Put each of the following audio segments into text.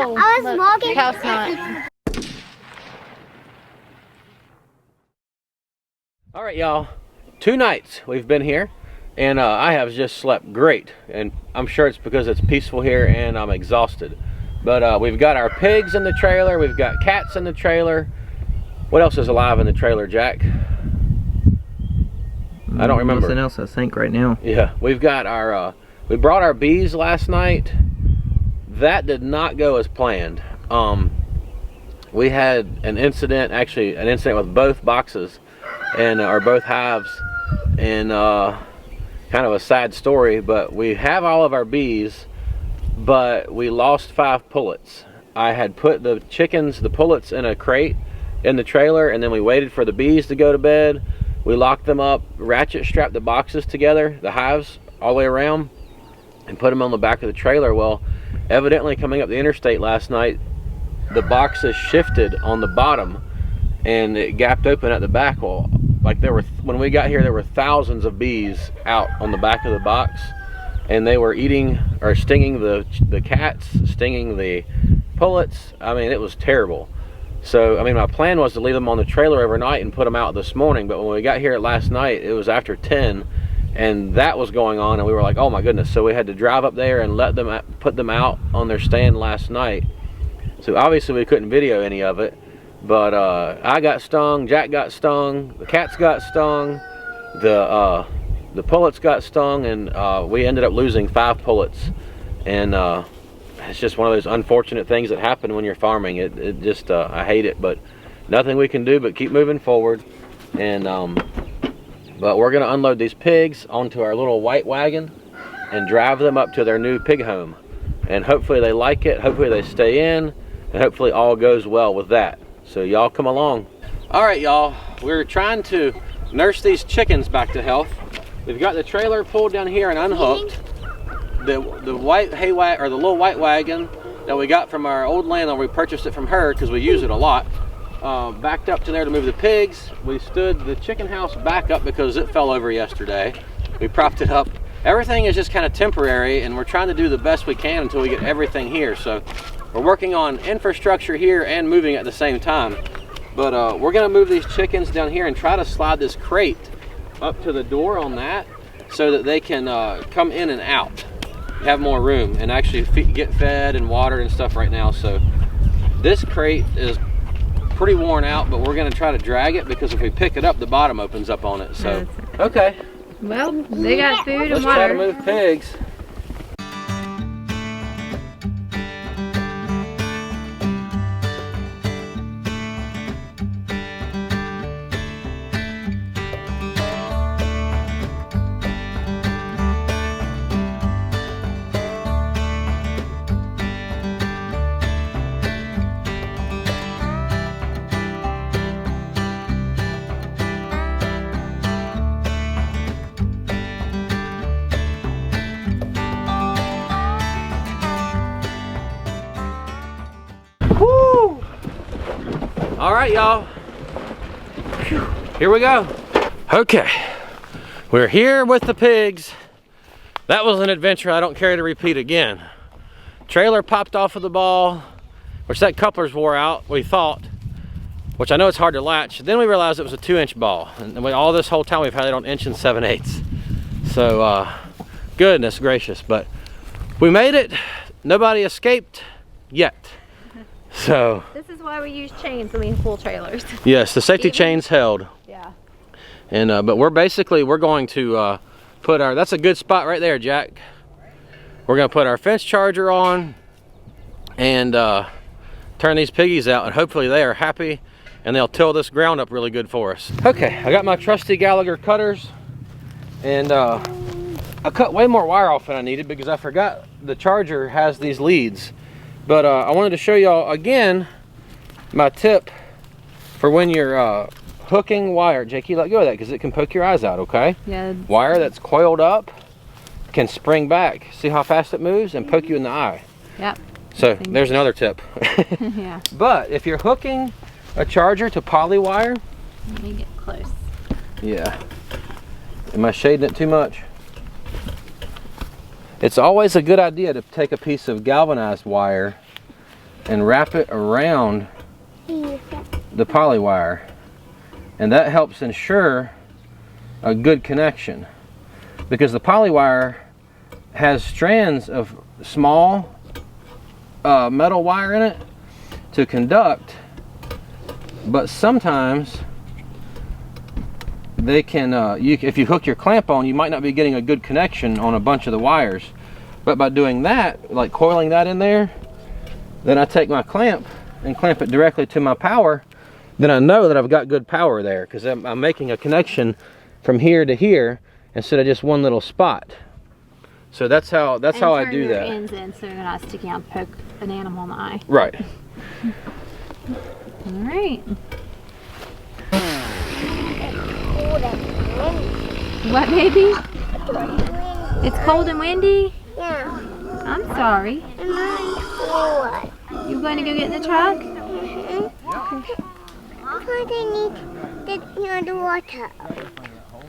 Oh, I was smoking. Cow snot. All right, y'all. 2 nights we've been here, and I have just slept great. And I'm sure it's because it's peaceful here and I'm exhausted. But we've got our pigs in the trailer. We've got cats in the trailer. What else is alive in the trailer, Jack? I don't remember. Nothing else, I think, right now. Yeah, we've got our, we brought our bees last night. That did not go as planned. We had an incident with both boxes, and or both hives, and kind of a sad story, but we have all of our bees, but we lost 5 pullets. I had put the chickens, the pullets, in a crate in the trailer, and then we waited for the bees to go to bed. We locked them up, ratchet strapped the boxes together, the hives all the way around, and put them on the back of the trailer. Well, evidently coming up the interstate last night, the boxes shifted on the bottom and it gapped open at the back. Well, like when we got here, there were thousands of bees out on the back of the box, and they were eating or stinging the cats, stinging the pullets. I mean, it was terrible. So, I mean, my plan was to leave them on the trailer overnight and put them out this morning, but when we got here last night, it was after 10, and that was going on, and we were like, oh my goodness. So we had to drive up there and put them out on their stand last night. So obviously we couldn't video any of it, but I got stung, Jack got stung, the cats got stung, the pullets got stung, and we ended up losing 5 pullets. And it's just one of those unfortunate things that happen when you're farming. It just, I hate it, but nothing we can do but keep moving forward. And but we're gonna unload these pigs onto our little white wagon and drive them up to their new pig home. And hopefully they like it, hopefully they stay in, and hopefully all goes well with that. So y'all come along. All right, y'all, we're trying to nurse these chickens back to health. We've got the trailer pulled down here and unhooked. The white hay wagon, or the little white wagon that we got from our old landlord, we purchased it from her because we use it a lot. Backed up to there to move the pigs. We stood the chicken house back up because it fell over yesterday. We propped it up. Everything is just kind of temporary, and we're trying to do the best we can until we get everything here. So we're working on infrastructure here and moving at the same time. But we're gonna move these chickens down here and try to slide this crate up to the door on that so that they can come in and out, have more room, and actually get fed and watered and stuff right now. So this crate is pretty worn out, but we're gonna try to drag it because if we pick it up, the bottom opens up on it. So, okay. Well, they got food and water. Let's try to move pigs. Woo! All right, y'all. Here we go. Okay, we're here with the pigs. That was an adventure I don't care to repeat again. Trailer popped off of the ball, which that couplers wore out, we thought, which I know it's hard to latch. Then we realized it was a 2-inch ball, and all this whole time we've had it on 1 7/8. So, goodness gracious, but we made it. Nobody escaped yet. So this is why we use chains when we pull trailers. Yes, the safety chain's held. Yeah. And but we're going to put our, that's a good spot right there, Jack. We're gonna put our fence charger on and turn these piggies out, and hopefully they are happy and they'll till this ground up really good for us. Okay, I got my trusty Gallagher cutters, and I cut way more wire off than I needed because I forgot the charger has these leads. But I wanted to show y'all again my tip for when you're hooking wire. Jakey, let go of that because it can poke your eyes out, okay? Yeah. Wire that's coiled up can spring back. See how fast it moves and poke you in the eye. Yep. So there's another tip. Yeah. But if you're hooking a charger to poly wire. Let me get close. Yeah. Am I shading it too much? It's always a good idea to take a piece of galvanized wire and wrap it around the poly wire, and that helps ensure a good connection, because the poly wire has strands of small metal wire in it to conduct, but sometimes they can if you hook your clamp on, you might not be getting a good connection on a bunch of the wires. But by doing that, like coiling that in there, then I take my clamp and clamp it directly to my power, then I know that I've got good power there, because I'm making a connection from here to here instead of just one little spot. So that's how I do that. Ends in so you're not sticking out and poke an animal in the eye. Right. All right. What, baby? It's cold and windy? Yeah. I'm sorry. You going to go get in the truck? I need the water.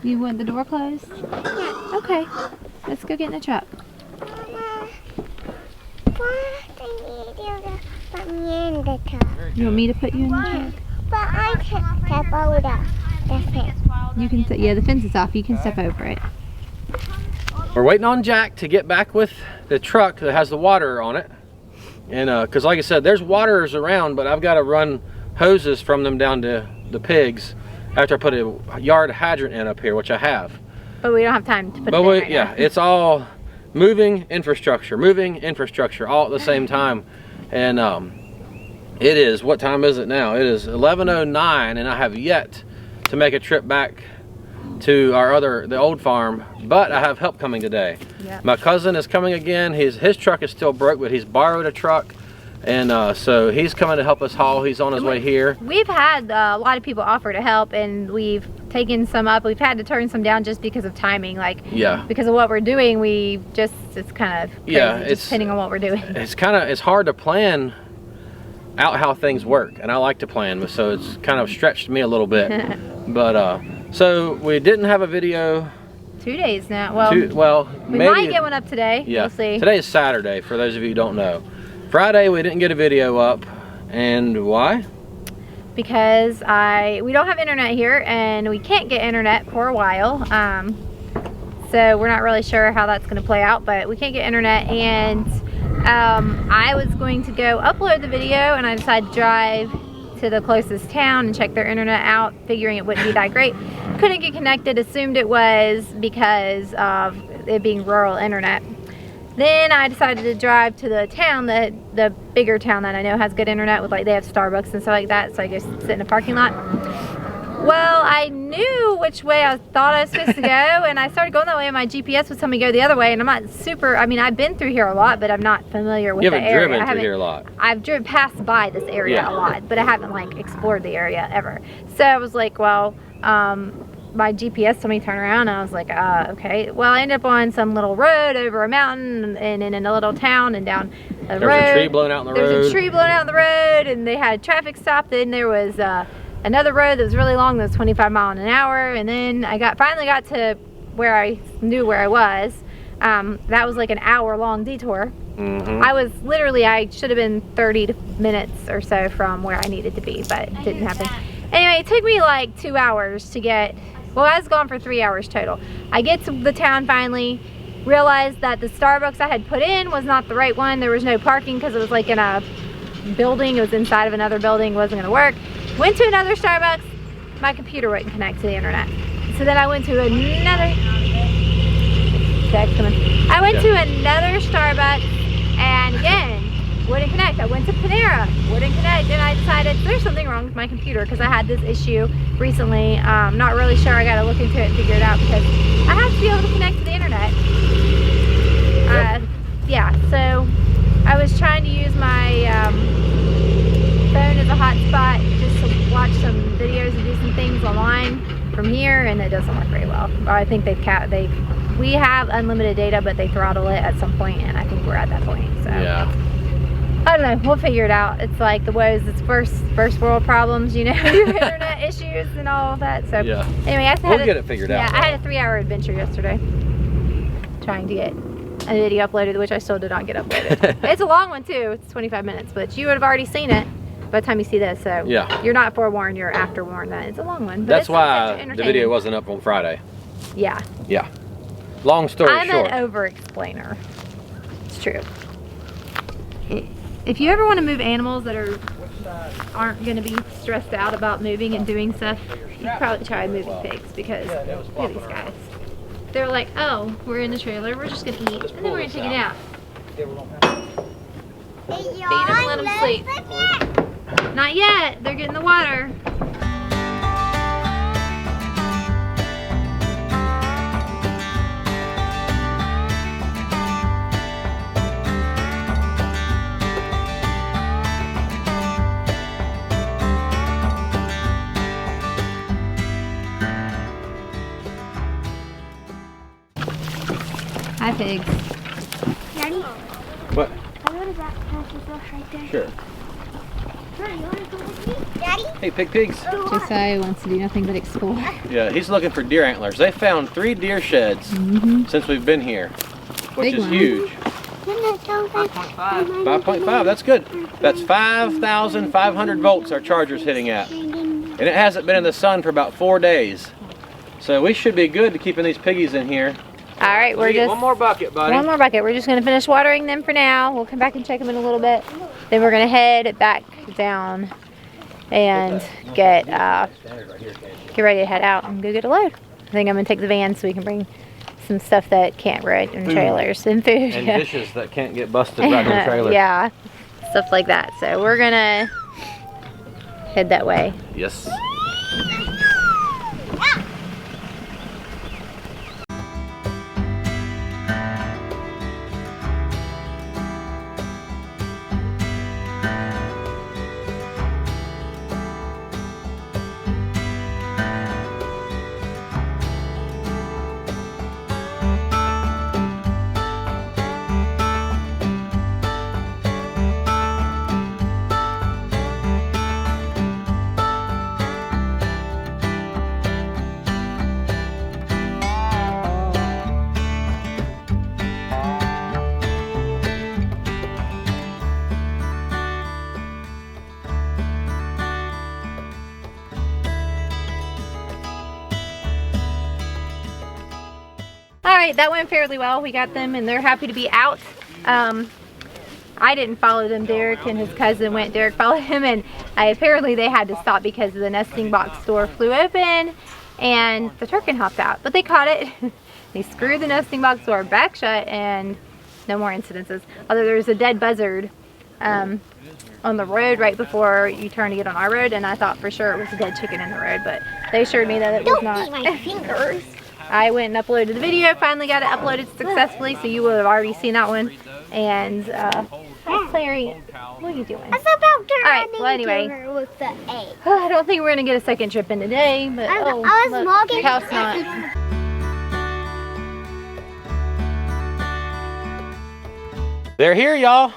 You want the door closed? Yeah. Okay. Let's go get in the truck. You want me to put you in the truck? But I can't step over the fence. You can, yeah, the fence is off. You can step over it. We're waiting on Jack to get back with the truck that has the water on it, and because like I said, there's waters around, but I've got to run hoses from them down to the pigs after I put a yard hydrant in up here, which I have. But we don't have time to put it in right yeah, now. it's all moving infrastructure all at the same time. And it is, what time is it now? It is 11:09, and I have yet to make a trip back to the old farm, but I have help coming today. Yeah. My cousin is coming again. His truck is still broke, but he's borrowed a truck, and so he's coming to help us haul. He's on his way here. We've had a lot of people offer to help, and we've taken some up. We've had to turn some down just because of timing, like because of what we're doing. It's kind of crazy, just depending on what we're doing. It's hard to plan out how things work, and I like to plan, so it's kind of stretched me a little bit. But so we didn't have a video 2 days now. Well, we maybe, might get one up today. Yeah, we'll see. Today is Saturday, for those of you who don't know. Friday we didn't get a video up, and why? Because we don't have internet here, and we can't get internet for a while. So we're not really sure how that's going to play out, but we can't get internet, and I was going to go upload the video, and I decided to drive to the closest town and check their internet out, figuring it wouldn't be that great. Couldn't get connected, assumed it was because of it being rural internet. Then I decided to drive to the town, the bigger town that I know has good internet, with they have Starbucks and stuff like that, so I just sit in a parking lot. Well, I knew which way I thought I was supposed to go, and I started going that way, and my GPS would tell me to go the other way, and I'm not super, I've been through here a lot, but I'm not familiar with the area. You haven't driven through here a lot. I've driven past by this area a lot, but I haven't explored the area ever. So I was like, well, my GPS told me to turn around, and I was like, okay. Well, I ended up on some little road over a mountain, and in a little town, and down the road. There was a tree blown out in the road. There was a tree blown out in the road, and they had traffic stopped. Then there was another road that was really long, that was 25 miles an hour, and then I finally got to where I knew where I was. That was like an hour-long detour. Mm-hmm. I should have been 30 minutes or so from where I needed to be, but it didn't happen. Anyway, it took me like 2 hours to get, well, I was gone for 3 hours total. I get to the town finally, realized that the Starbucks I had put in was not the right one. There was no parking because it was like in a building. It was inside of another building, wasn't gonna work. Went to another Starbucks, my computer wouldn't connect to the internet. So then I went to another, I went to another Starbucks, and again, wouldn't connect. I went to Panera, wouldn't connect, and I decided there's something wrong with my computer, because I had this issue recently. Not really sure, I gotta look into it and figure it out, because I have to be able to connect to the internet. Yeah, so I was trying to use my phone as a hotspot just to watch some videos and do some things online from here, and it doesn't work very well. I think we have unlimited data, but they throttle it at some point, and I think we're at that point. So yeah, I don't know, we'll figure it out. It's like the woes, it's first world problems, internet issues and all of that. So anyway, we'll get it figured out. Yeah, I had a 3-hour adventure yesterday trying to get a video uploaded, which I still did not get uploaded. It's a long one too. It's 25 minutes, but you would have already seen it by the time you see this. So yeah, you're not forewarned, you're after warned that it's a long one. But that's why the video wasn't up on Friday. Yeah. Yeah. Long story short. I'm an over-explainer. It's true. If you ever want to move animals that aren't going to be stressed out about moving and doing stuff, you could probably try moving pigs, because look at these guys. They're like, oh, we're in the trailer, we're just going to eat, and then we're going to take a nap. Feed them and let them sleep. Not yet, they're getting the water. Hi, pigs. Daddy, What? I know that passes right there. Sure. Daddy, you want to go with me? Daddy? Hey, pigs. Josiah wants to do nothing but explore. Yeah, he's looking for deer antlers. They found 3 deer sheds since we've been here, which Big is one. huge. 5.5, that's good. That's 5,500 volts our charger's hitting at. And it hasn't been in the sun for about 4 days. So we should be good to keeping these piggies in here. All right, we're just... One more bucket, buddy. One more bucket. We're just going to finish watering them for now. We'll come back and check them in a little bit. Then we're going to head back down and get ready to head out and go get a load. I think I'm going to take the van so we can bring some stuff that can't ride in trailers and food. And dishes that can't get busted right in the trailer. Yeah, stuff like that. So we're going to head that way. Yes. Alright, that went fairly well. We got them and they're happy to be out. I didn't follow them. Derek and his cousin went. Derek followed him, and apparently they had to stop because the nesting box door flew open and the turkin hopped out. But they caught it. They screwed the nesting box door back shut and no more incidences. Although there was a dead buzzard on the road right before you turn to get on our road, and I thought for sure it was a dead chicken in the road, but they assured me that it was not. Don't eat my fingers. I went and uploaded the video, finally got it uploaded successfully, so you would have already seen that one. And, hi Clary, what are you doing? It's about to Alright, well anyway, with the egg. I don't think we're going to get a second trip in today, but I oh, was look, walking. house not. They're here, y'all.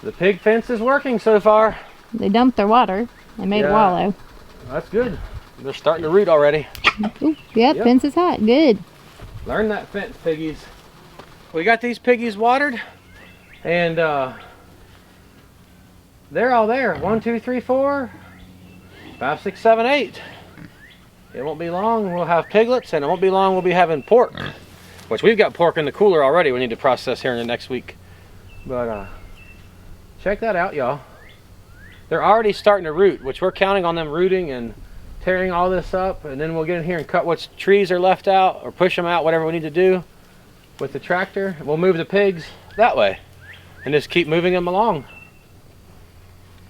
The pig fence is working so far. They dumped their water and made a wallow. That's good. They're starting to root already. Ooh, yep, fence is hot, good. Learn that fence, piggies. We got these piggies watered, and they're all there. 1, 2, 3, 4, 5, 6, 7, 8. It won't be long. We'll have piglets, and it won't be long. We'll be having pork, which we've got pork in the cooler already. We need to process here in the next week. But check that out, y'all. They're already starting to root, which we're counting on them rooting and tearing all this up, and then we'll get in here and cut what trees are left out or push them out, whatever we need to do with the tractor. We'll move the pigs that way and just keep moving them along,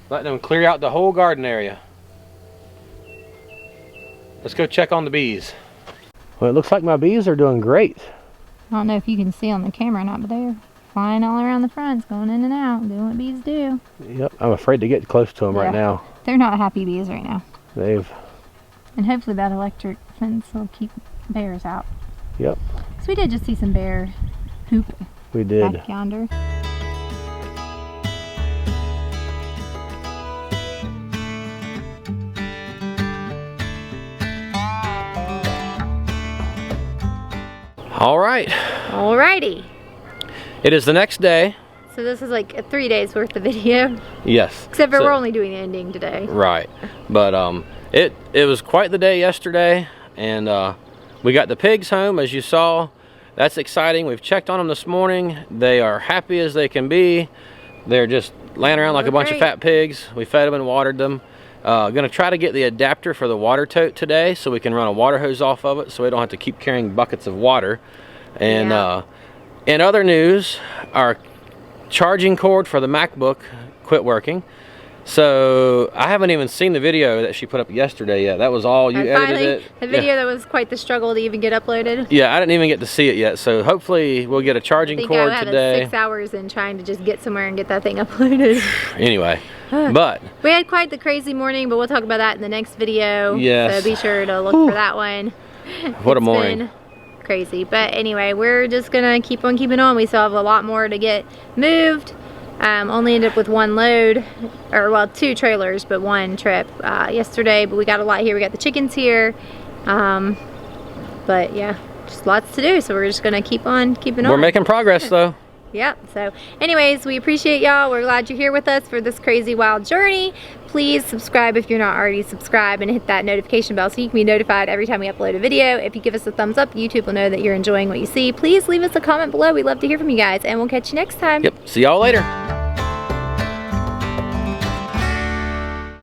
letting them clear out the whole garden area. Let's go check on the bees. Well, it looks like my bees are doing great. I don't know if you can see on the camera or not, but they're flying all around the fronts, going in and out, doing what bees do. Yep, I'm afraid to get close to them right now. They're not happy bees right now. And hopefully that electric fence will keep bears out. Yep. So we did just see some bear poop We did. back yonder. All right. Alrighty. It is the next day. So this is like a 3 days worth of video. Yes. Except for we're only doing the ending today. Right. But it was quite the day yesterday, and we got the pigs home, as you saw. That's exciting. We've checked on them this morning. They are happy as they can be. They're just laying around like a bunch of fat pigs. We fed them and watered them. Gonna try to get the adapter for the water tote today so we can run a water hose off of it so we don't have to keep carrying buckets of water. And in other news, our charging cord for the MacBook quit working. So I haven't even seen the video that she put up yesterday yet. That was all you edited it. The video that was quite the struggle to even get uploaded. Yeah, I didn't even get to see it yet. So hopefully we'll get a charging cord today. I had 6 hours in trying to just get somewhere and get that thing uploaded. Anyway, but we had quite the crazy morning, but we'll talk about that in the next video. Yes. So be sure to look for that one. What a morning. Been crazy. But anyway, we're just gonna keep on keeping on. We still have a lot more to get moved. Only ended up with one load, or well, 2 trailers, but 1 trip yesterday. But we got a lot here. We got the chickens here. But yeah, just lots to do. So we're just gonna keep on keeping on. We're making progress though. Yep. So anyways, we appreciate y'all. We're glad you're here with us for this crazy wild journey. Please subscribe if you're not already subscribed, and hit that notification bell so you can be notified every time we upload a video. If you give us a thumbs up, YouTube will know that you're enjoying what you see. Please leave us a comment below. We'd love to hear from you guys, and we'll catch you next time. Yep. See y'all later.